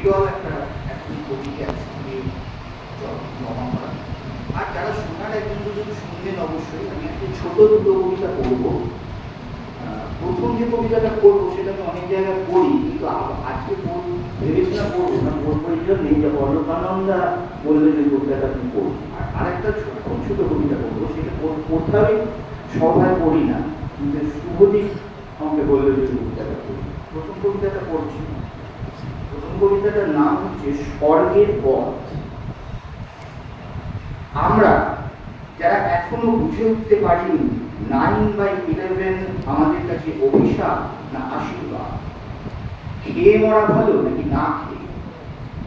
বিরল একটা এখন কবিতা একসঙ্গে জমা করা। আর যারা শোনার একজন দুজন শুনবেন অবশ্যই, আমি একটা ছোট দুটো কবিতা পড়বো। প্রথম যে কবিতাটা পড়বো সেটা আমি অনেক জায়গায় পড়ি, কিন্তু আজকে ভেবেছিলাম পড়বো না, পড়বো এই জন্যই যে অলোকানন্দা বললে যে কবিতাটা তুমি পড়বো। আর আরেকটা খুব ছোট কবিতা পড়বো, সেটা পড়তে হবে, সবাই পড়ি না, কিন্তু শুভদীপ আমাকে বললো যে কবিতাটা পড়ি। প্রথম কবিতাটা পড়ছি। প্রথম কবিতাটার নাম হচ্ছে স্বর্গের পথ। আমরা যারা এখনো বুঝে উঠতে পারিনি 9/11 আমাদের কাছে অভিশাপ না আশীর্বাদ, খেয়ে মরা ভালো নাকি না খেয়ে,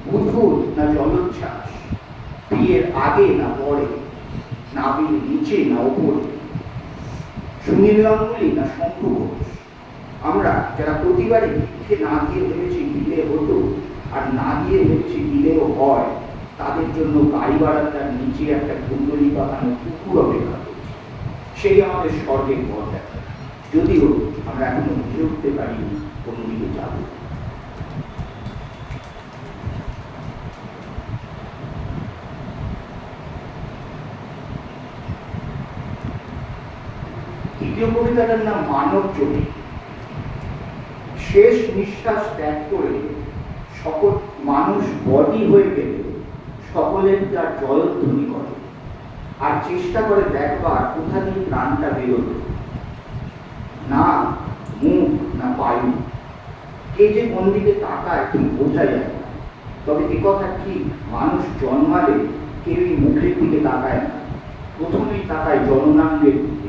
বুদ্বুদ না জলোচ্ছ্বাস, বিয়ের আগে না পরে, নাভির নিচে না ওপরে, সুনীল গাঙ্গুলি না শঙ্কু ঘোষ। আমরা যারা প্রতিবারই পিঠে না দিয়ে ভেবেছি দিলে হতো, আর না দিয়ে ভেবেছি দিলেও হয়, তাদের জন্য গাড়ি বারান্দার নিচে একটা কুণ্ডলী বাঁধানো কুকুর অপেক্ষা করছে। সেই আমাদের স্বর্গের পথ দেখা, যদিও আমরা এখনো বুঝে উঠতে পারিনি কোন দিকে যাব। দ্বিতীয় কবিতাটার নাম মানব জমি। শেষ নিঃশ্বাস ত্যাগ করে সকল মানুষ বডি হয়ে গেলে সকলের তার জয়ধ্বনি করে, আর চেষ্টা করে দেখবার কোথা দিয়ে প্রাণটা বেরোল, না মুখ না বায়ু। কে যে কোন দিকে তাকায় ঠিক বোঝা যায় না, তবে একথা ঠিক, মানুষ জন্মালে কেউই মুখের দিকে তাকায় না, প্রথমেই তাকায় জননাঙ্গের দিকে।